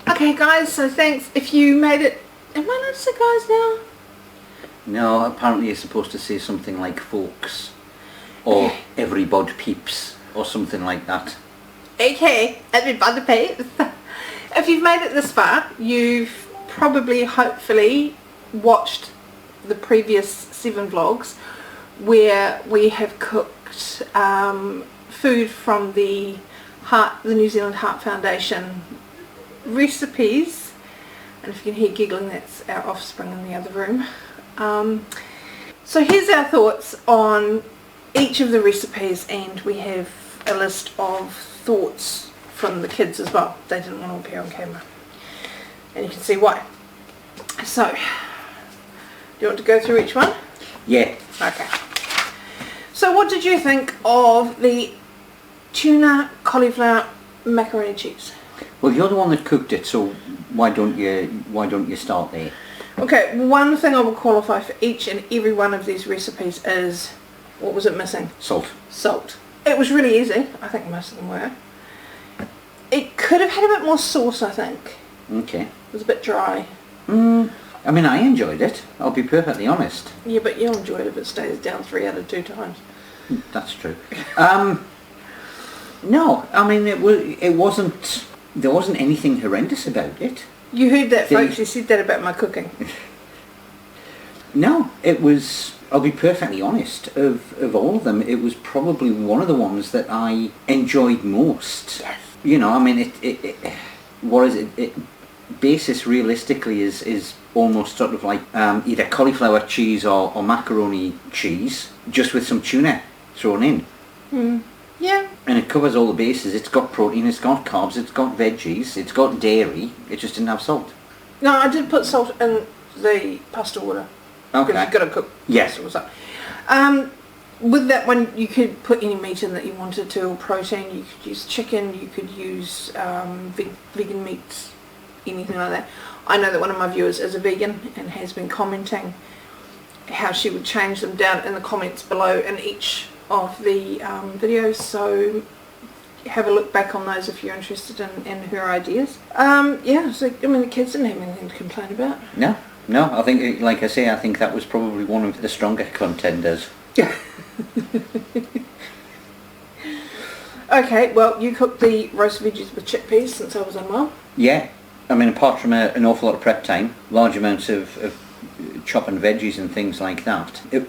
Okay guys, so thanks if you made it. Am I allowed to say guys now? No, apparently you're supposed to say something like folks or everybody peeps or something like that. Okay, everybody peeps. If you've made it this far, you've probably, hopefully, watched the previous 7 vlogs where we have cooked food from the New Zealand Heart Foundation recipes, and if you can hear giggling, that's our offspring in the other room. So here's our thoughts on each of the recipes, and we have a list of thoughts from the kids as well. They didn't want to appear on camera, and you can see why. So, do you want to go through each one? Yeah. Okay. So what did you think of the tuna cauliflower macaroni cheese? Well, you're the one that cooked it, so why don't you start there? Okay, one thing I will qualify for each and every one of these recipes is, what was it missing? Salt. Salt. It was really easy. I think most of them were. It could have had a bit more sauce, I think. Okay. It was a bit dry. I mean, I enjoyed it. I'll be perfectly honest. Yeah, but you'll enjoy it if it stays down 3 out of 2 times. That's true. No, I mean it wasn't. There wasn't anything horrendous about it. You heard that, folks. You said that about my cooking. No, it was. I'll be perfectly honest. Of all of them, it was probably one of the ones that I enjoyed most. Yes. You know, I mean, what is it? Basis realistically is almost sort of like either cauliflower cheese or macaroni cheese, just with some tuna thrown in. Yeah. And it covers all the bases. It's got protein, it's got carbs, it's got veggies, it's got dairy. It just didn't have salt. No, I did put salt in the pasta water. Okay. Because you've got to cook. Yes. With that one, you could put any meat in that you wanted to, or protein. You could use chicken, you could use vegan meats, anything like that. I know that one of my viewers is a vegan and has been commenting how she would change them down in the comments below in each of the videos, so have a look back on those if you're interested in her ideas. Yeah, so I mean the kids didn't have anything to complain about. No, I think, like I say, I think that was probably one of the stronger contenders. Yeah. Okay, well you cooked the roast veggies with chickpeas since I was unwell. Yeah, I mean apart from an awful lot of prep time, large amounts of chopping veggies and things like that, it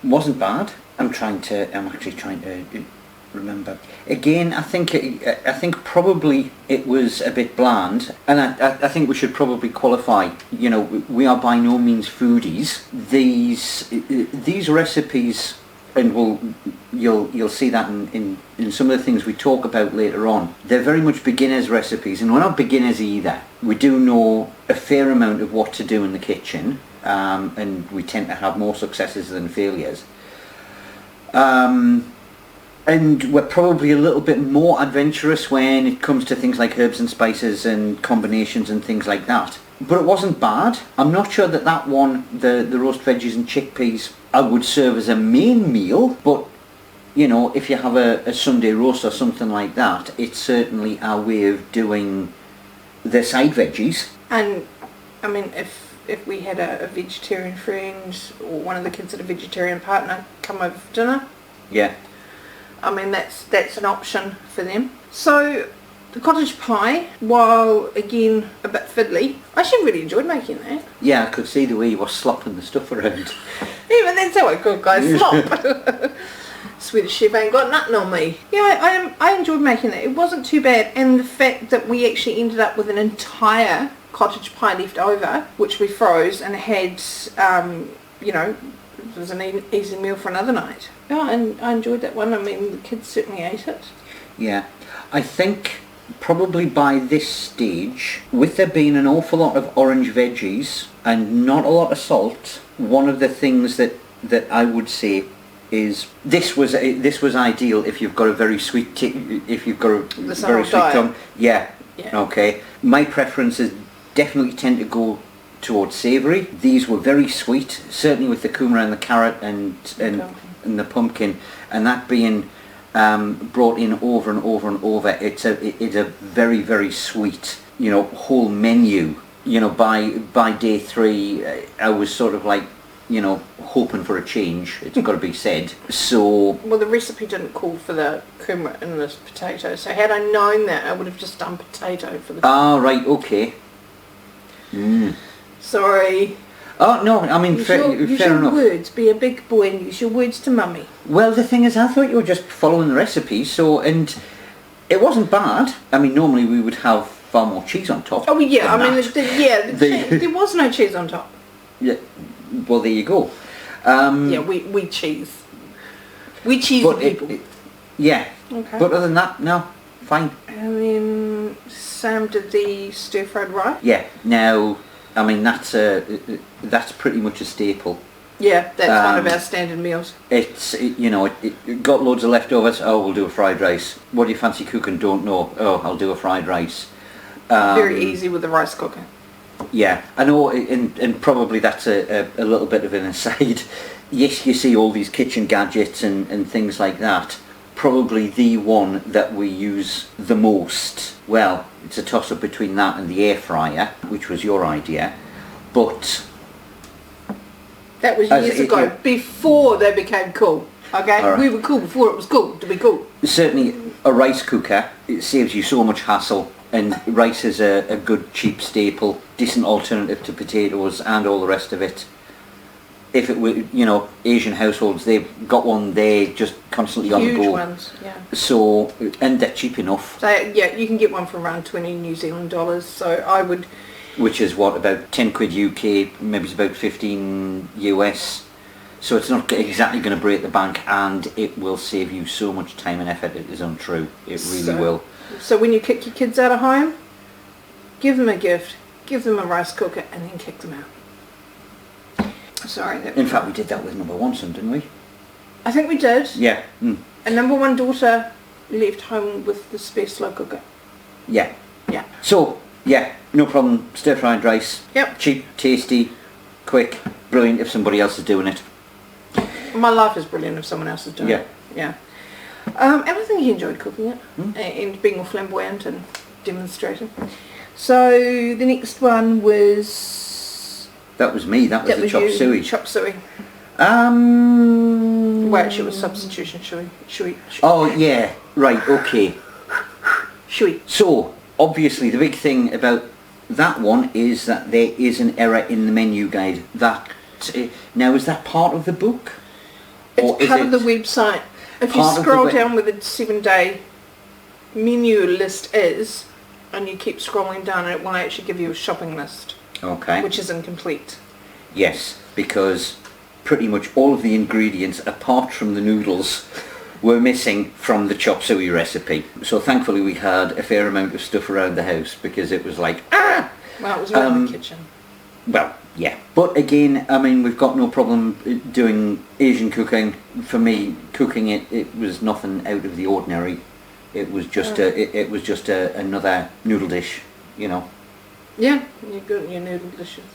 wasn't bad. I'm actually trying to remember. Again, I think probably it was a bit bland, and I think we should probably qualify. You know, we are by no means foodies. These recipes, and you'll see that in some of the things we talk about later on. They're very much beginners' recipes, and we're not beginners either. We do know a fair amount of what to do in the kitchen, and we tend to have more successes than failures. And we're probably a little bit more adventurous when it comes to things like herbs and spices and combinations and things like that. But it wasn't bad. I'm not sure that one, the roast veggies and chickpeas, I would serve as a main meal, but you know, if you have a Sunday roast or something like that, it's certainly our way of doing the side veggies. And I mean, if we had a vegetarian friend or one of the kids had a vegetarian partner come over for dinner, yeah, I mean that's an option for them. So the cottage pie, while again a bit fiddly, I actually really enjoyed making that. Yeah, I could see the way you were slopping the stuff around. Yeah, but that's how I cook, guys. Slop. Swedish chef ain't got nothing on me. Yeah, I enjoyed making it. It wasn't too bad, and the fact that we actually ended up with an entire cottage pie left over, which we froze and had, you know, it was an easy meal for another night. Yeah, and I enjoyed that one. I mean, the kids certainly ate it. Yeah, I think probably by this stage, with there being an awful lot of orange veggies and not a lot of salt, one of the things that I would say is this was ideal if you've got a very sweet if you've got a very sweet tongue. Yeah. Okay. My preferences definitely tend to go towards savoury. These were very sweet, certainly with the kumara and the carrot and the pumpkin, and that being brought in over and over and over. It's a very, very sweet whole menu. By day 3, I was sort of like, hoping for a change. It's got to be said. So, well, the recipe didn't call for the kumara in the potato, so had I known that, I would have just done potato for the... Ah, right, okay. Sorry. Oh, no, I mean, use fair your enough. words. Be a big boy and use your words to mummy. Well, the thing is, I thought you were just following the recipe, and it wasn't bad. I mean, normally we would have far more cheese on top. Oh, yeah, I mean, that. there was no cheese on top. Yeah, well, there you go. Yeah, we cheese. We cheese the people. Yeah. Okay. But other than that, no, fine. And then Sam did the stir-fried rice. Yeah. Now, I mean, that's pretty much a staple. Yeah, that's one of our standard meals. It got loads of leftovers. Oh, we'll do a fried rice. What do you fancy cooking? Don't know. Oh, I'll do a fried rice. Very easy with the rice cooker. Yeah, I know, and probably that's a little bit of an aside. Yes, you see all these kitchen gadgets and things like that. Probably the one that we use the most, well, it's a toss-up between that and the air fryer, which was your idea, but... That was years ago, before they became cool. Okay, right. We were cool before it was cool to be cool. Certainly, a rice cooker, it saves you so much hassle, and rice is a good cheap staple, decent alternative to potatoes and all the rest of it. If it were, Asian households, they've got one there just constantly on the go. Huge ones, yeah. So, and they're cheap enough. So, yeah, you can get one for around 20 New Zealand dollars, so I would... Which is what, about 10 quid UK, maybe it's about 15 US. So it's not exactly going to break the bank, and it will save you so much time and effort, it is untrue. It really will. So when you kick your kids out of home, give them a gift, give them a rice cooker, and then kick them out. Sorry. In fact, we did that with number 1 son, didn't we? I think we did. Yeah. And number 1 daughter left home with the spare slow cooker. Yeah. Yeah. So, yeah, no problem. Stir-fried rice. Yep. Cheap, tasty, quick, brilliant if somebody else is doing it. My life is brilliant if someone else is doing it. Yeah. And I think he enjoyed cooking it and being all flamboyant and demonstrating. So the next one was... That was me. That was the chop suey. Chop suey. Well, actually it was substitution shui. Oh, yeah. Right, okay. Shui. So, obviously the big thing about that one is that there is an error in the menu guide. Now, is that part of the book? It's part of the website. If you scroll down where the 7-day menu list is, and you keep scrolling down, it will actually give you a shopping list. Okay. Which is incomplete. Yes, because pretty much all of the ingredients, apart from the noodles, were missing from the chop suey recipe. So thankfully we had a fair amount of stuff around the house, because it was like, ah! Well, it was right in the kitchen. Well, yeah. But again, I mean, we've got no problem doing Asian cooking. For me, cooking it was nothing out of the ordinary. It was just another noodle dish, Yeah, you're good at your noodle dishes.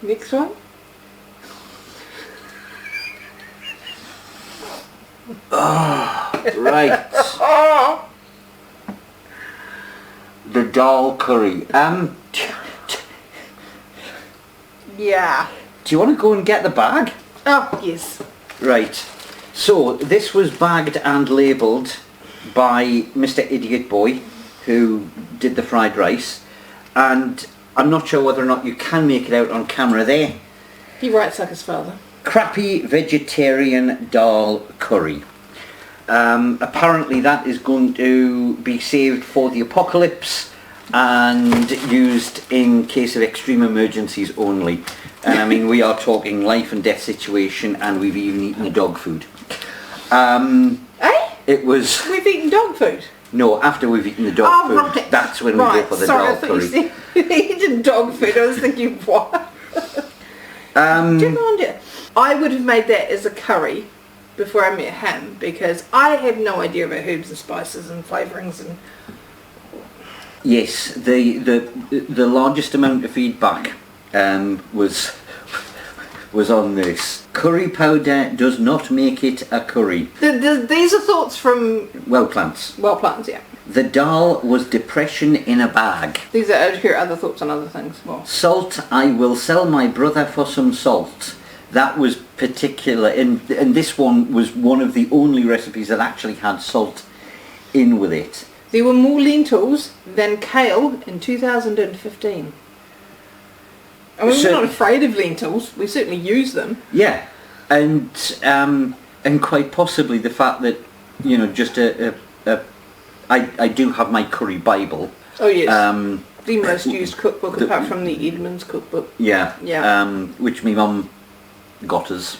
Next one. Oh, right. The dal curry. Yeah. Do you want to go and get the bag? Oh, yes. Right. So, this was bagged and labelled by Mr. Idiot Boy, who did the fried rice, and I'm not sure whether or not you can make it out on camera there. He writes like his father. Crappy vegetarian dal curry. Apparently that is going to be saved for the apocalypse and used in case of extreme emergencies only. And I mean, we are talking life and death situation, and we've even eaten the dog food. It was... We've eaten dog food? No, after we've eaten the dog food, right. that's when we go for the dal curry. Sorry, I thought you said eaten dog food. I was thinking, what? I would have made that as a curry before I met him, because I have no idea about herbs and spices and flavourings and... Yes, the largest amount of feedback was was on this. Curry powder does not make it a curry. These are thoughts from Well plants. Well Plants, yeah. The dal was depression in a bag. These are here other thoughts on other things. Well, Salt, I will sell my brother for some salt. That was particular, and this one was one of the only recipes that actually had salt in with it. there were more lentils than kale in 2015. I mean, we're not afraid of lentils. We certainly use them. Yeah, and quite possibly the fact that, you know, just I do have my curry Bible. Oh yes. The most used cookbook apart from the Edmonds cookbook. Yeah. Yeah. Which my mum got us.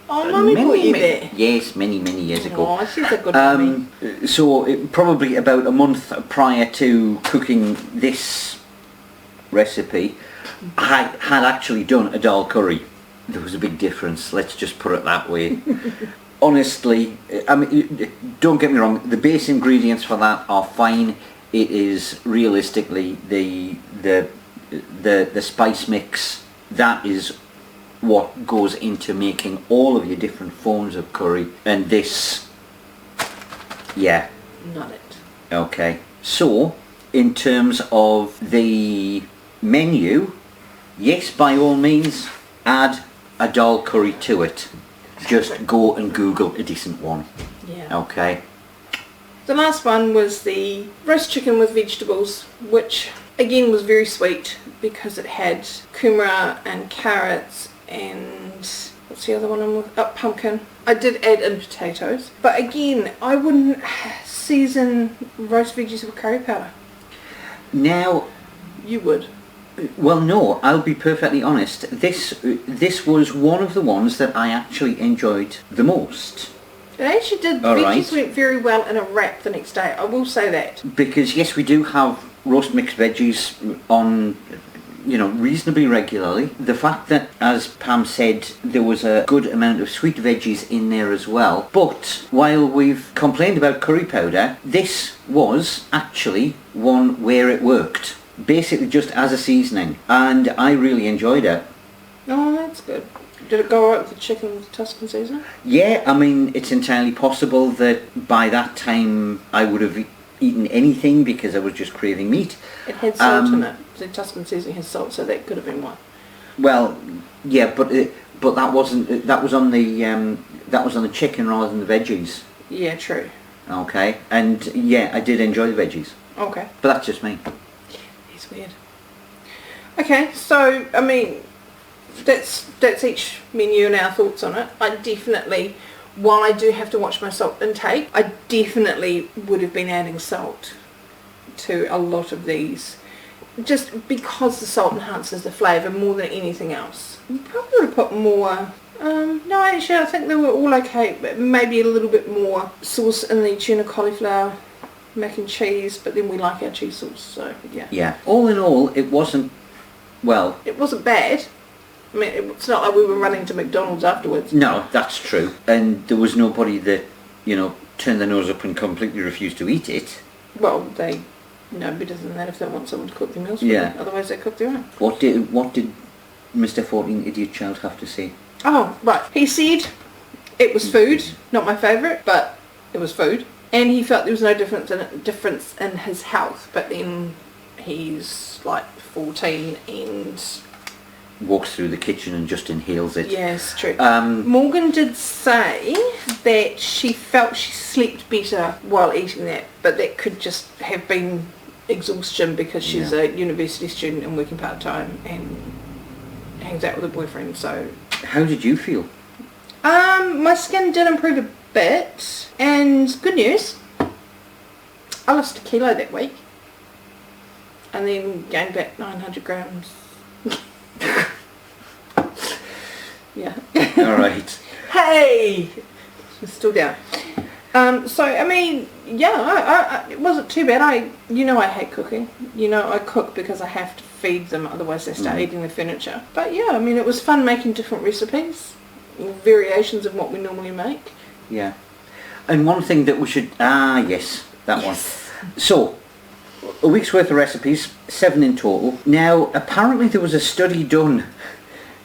Oh, Mummy bought you there. Yes, many years ago. Oh, she's a good mummy. So probably about a month prior to cooking this recipe, I had actually done a dal curry. There was a big difference, let's just put it that way. Honestly, I mean, don't get me wrong, the base ingredients for that are fine. It is realistically the spice mix that is what goes into making all of your different forms of curry, and this, yeah. Not it. Okay, so in terms of the menu, yes, by all means, add a dal curry to it. Just go and Google a decent one. Yeah. Okay. The last one was the roast chicken with vegetables, which again was very sweet because it had kumara and carrots and what's the other one? Pumpkin. I did add in potatoes, but again, I wouldn't season roast veggies with curry powder. Now, you would. Well, no, I'll be perfectly honest. This was one of the ones that I actually enjoyed the most. It actually did. The veggies went very well in a wrap the next day. I will say that. Because yes, we do have roast mixed veggies on, you know, reasonably regularly. The fact that, as Pam said, there was a good amount of sweet veggies in there as well. But while we've complained about curry powder, this was actually one where it worked. Basically just as a seasoning, and I really enjoyed it. Oh, that's good. Did it go right with the chicken with Tuscan seasoning? Yeah, I mean, it's entirely possible that by that time I would have eaten anything because I was just craving meat. It had salt in it. The Tuscan seasoning has salt, so that could have been one. Well, yeah, but that wasn't. That was on the chicken rather than the veggies. Yeah, true. Okay, and yeah, I did enjoy the veggies. Okay. But that's just me. He's weird. Okay, so I mean, that's each menu and our thoughts on it. I definitely, while I do have to watch my salt intake, I definitely would have been adding salt to a lot of these, just because the salt enhances the flavour more than anything else. You probably would have put more. No, actually, I think they were all okay, but maybe a little bit more sauce in the tuna cauliflower mac and cheese, but then we like our cheese sauce, so yeah. Yeah. All in all, it wasn't, well... It wasn't bad. I mean, it's not like we were running to McDonald's afterwards. No, that's true. And there was nobody that, you know, turned their nose up and completely refused to eat it. Well, they know better than that if they want someone to cook their meals for them. Otherwise they cook their own. What did Mr. 14 Idiot Child have to say? Oh, right. He said it was food, not my favourite, but it was food. And he felt there was no difference in his health, but then he's like 14 and walks through the kitchen and just inhales it. Yes, true. Morgan did say that she felt she slept better while eating that, but that could just have been exhaustion because she's a university student and working part-time and hangs out with her boyfriend, so... How did you feel? My skin did improve a bit, and good news, I lost a kilo that week and then gained back 900 grams. Yeah. Alright. Hey! I'm still down. So, I mean, yeah, it wasn't too bad. I hate cooking. You know, I cook because I have to feed them, otherwise they start eating the furniture. But yeah, I mean, it was fun making different recipes, variations of what we normally make. Yeah. And one thing that we should... yes, that one. So, a week's worth of recipes, 7 in total. Now, apparently there was a study done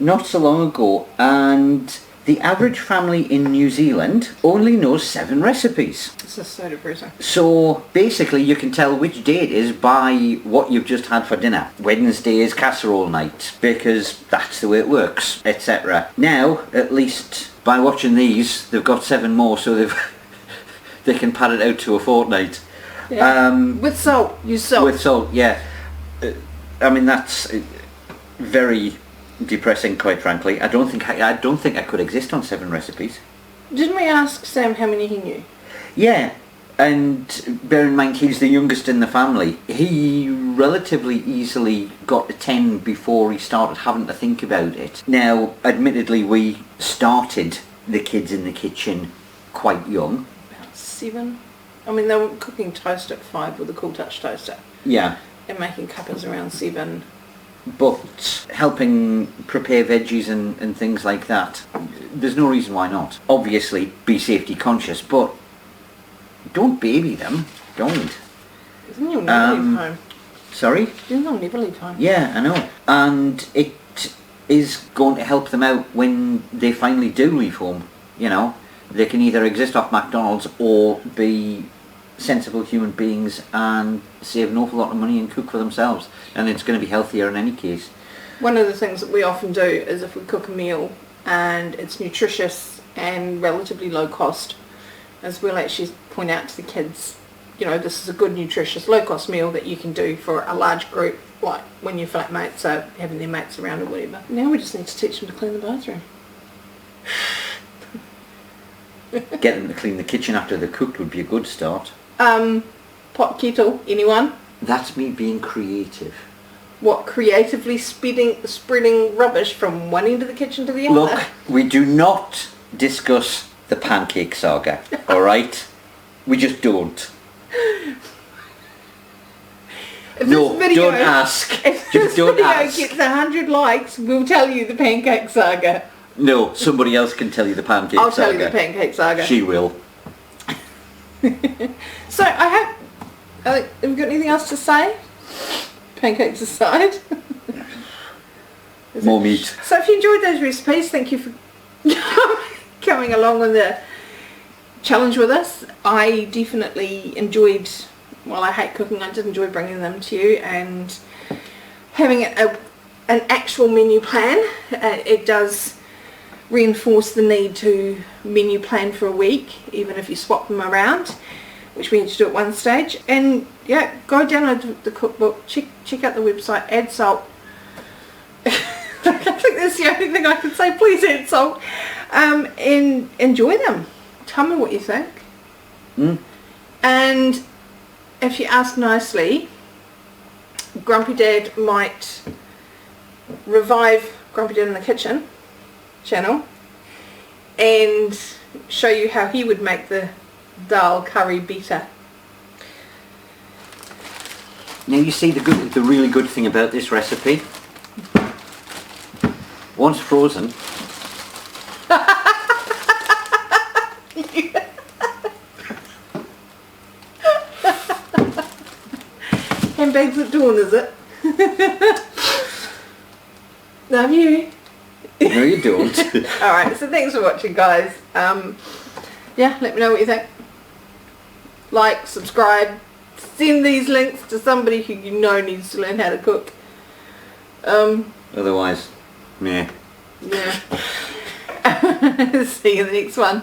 not so long ago, and the average family in New Zealand only knows 7 recipes. This is so depressing. So basically you can tell which day it is by what you've just had for dinner. Wednesday is casserole night, because that's the way it works, etc. Now, at least by watching these, they've got 7 more, so they can pad it out to a fortnight. Yeah. With salt, use salt. With salt, yeah. I mean, that's very depressing, quite frankly. I don't think I could exist on 7 recipes. Didn't we ask Sam how many he knew? Yeah, and bear in mind he's the youngest in the family. He relatively easily got to 10 before he started having to think about it. Now, admittedly, we started the kids in the kitchen quite young. About 7. I mean, they were cooking toast at 5 with a Cool Touch toaster. Yeah. And making cuppas around 7. But helping prepare veggies and things like that, there's no reason why not. Obviously, be safety conscious, but don't baby them. Don't. Isn't you'll never leave home? Sorry? You'll never leave home. Yeah, I know. And it is going to help them out when they finally do leave home. You know, they can either exist off McDonald's or be sensible human beings and save an awful lot of money and cook for themselves, and it's going to be healthier in any case. One of the things that we often do is if we cook a meal and it's nutritious and relatively low cost, is we'll actually point out to the kids, you know, this is a good nutritious low cost meal that you can do for a large group, like when your flatmates are having their mates around or whatever. Now we just need to teach them to clean the bathroom. Get them to clean the kitchen after they're cooked would be a good start. Pot kettle, anyone? That's me being creative. What, creatively spreading rubbish from one end of the kitchen to the other? Look, we do not discuss the pancake saga, alright? We just don't. No, don't ask. If Just this don't video ask. gets 100 likes, we'll tell you the pancake saga. No, somebody else can tell you the pancake saga. I'll tell you the pancake saga. She will. So I hope... have we got anything else to say? Pancakes aside. More meat. So if you enjoyed those recipes, thank you for coming along on the challenge with us. I definitely enjoyed, while I hate cooking, I did enjoy bringing them to you and having an actual menu plan. It does reinforce the need to menu plan for a week, even if you swap them around, which we had to do at one stage. And yeah, go download the cookbook, check out the website, add salt. I think that's the only thing I can say. Please add salt, and enjoy them. Tell me what you think. And if you ask nicely, Grumpy Dad might revive Grumpy Dad in the Kitchen channel and show you how he would make the dal curry better. Now you see the really good thing about this recipe. Once frozen, handbags at dawn, is it? Love you. no you don't. Alright, so thanks for watching, guys. Yeah, let me know what you think. Like, subscribe, send these links to somebody who you know needs to learn how to cook. Otherwise, meh. Yeah. See you in the next one.